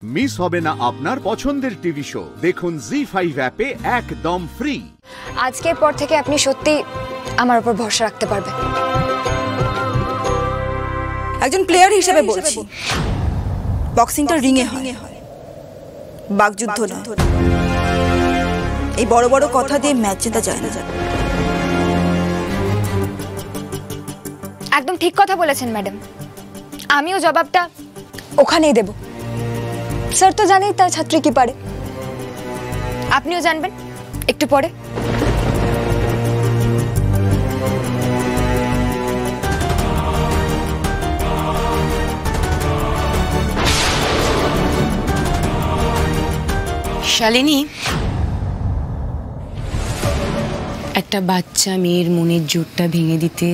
Miss হবে না আপনার পছন্দের টিভি শো। দেখুন জি5 অ্যাপে একদম ফ্রি। আজকের পর থেকে আপনি সত্যি আমার উপর ভরসা রাখতে পারবেন। একজন প্লেয়ার হিসেবে বলছি, বক্সিংটা রিং এ হয়, বাকযুদ্ধ না। এই বড় বড় কথা দিয়ে ম্যাচ জেতা যায় না। একদম ঠিক কথা বলেছেন ম্যাডাম, আমিও জবাবটা ওখানেই দেব। স্যার তো জানেই তার ছাত্রী কি পারে, আপনিও জানবেন একটু পরে। শালিনী, একটা বাচ্চা মেয়ের মনের জোরটা ভেঙে দিতে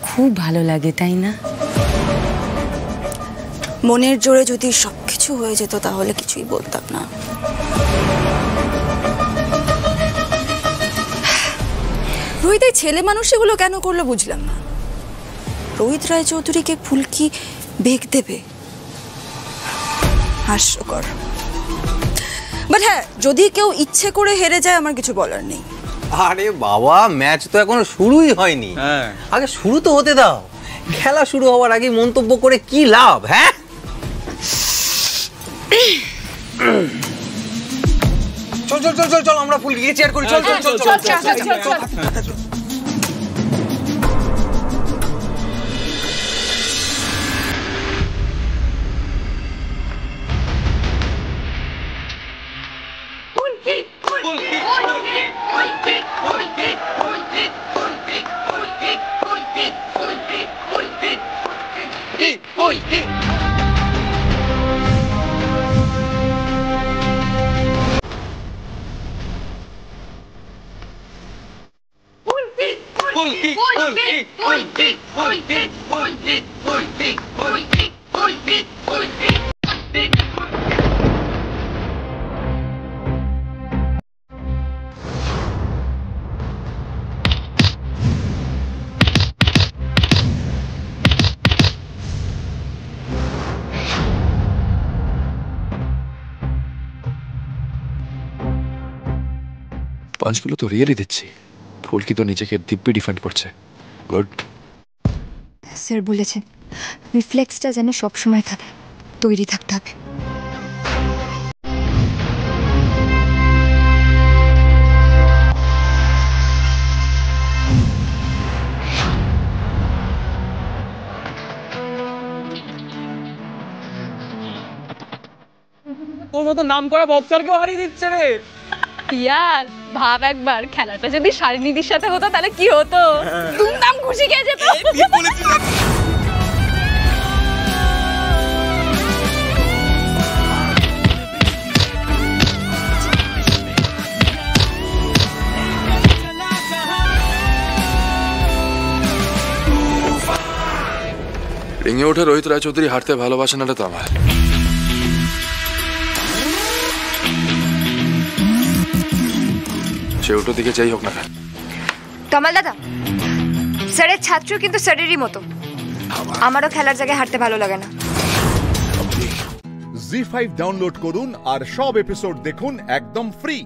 খুব ভালো লাগে, তাই না? মনের জোরে যদি সবকিছু হয়ে যেত তাহলে কিছুই বলতাম না। রোহিত এই ছেলে মানুষ এগুলো কেন করলো বুঝলাম না। রোহিত রায়চৌধুরীকে ফুলকি বেগ দেবে, হাস্যকর। বাট হ্যাঁ, যদি কেউ ইচ্ছে করে হেরে যায় আমার কিছু বলার নেই। আরে বাবা, ম্যাচ তো এখনো শুরুই হয়নি। আগে শুরু তো হতে দাও। খেলা শুরু হওয়ার আগে মন্তব্য করে কি লাভ? হ্যাঁ, চল চল চল চল চল, আমরা ফুল গিয়ে চেয়ার করি। চল চল চল চল চল। পাঁচগুলো তো রিয়েলি দিচ্ছি। ফুলকি তো নিজেকে দিব্যি ডিফেন্ড করছে। গুড। স্যার বলেছেন রিফ্লেক্সটা যেন সবসময় থাকে, তৈরি থাকতে হবে। তোর মতো নাম করা বক্সারকেও হারিয়ে দিচ্ছে রে। ইয়ার ভাব একবার, খেলাটা যদি শালিনীদির সাথে হতো তাহলে কি হতো? দুমদাম খুশি খেয়ে যেত। রিঙে ওঠে রোহিত রায়চৌধুরী হারতে ভালোবাসে না, তো আমার সে উল্টো দিকে যাই হোক না। কামাল দাদা, স্যারের ছাত্র কিন্তু স্যারেরই মতো। আমারও খেলার জায়গায় হারতে ভালো লাগে না। জি5 ডাউনলোড করুন আর সব এপিসোড দেখুন একদম ফ্রি।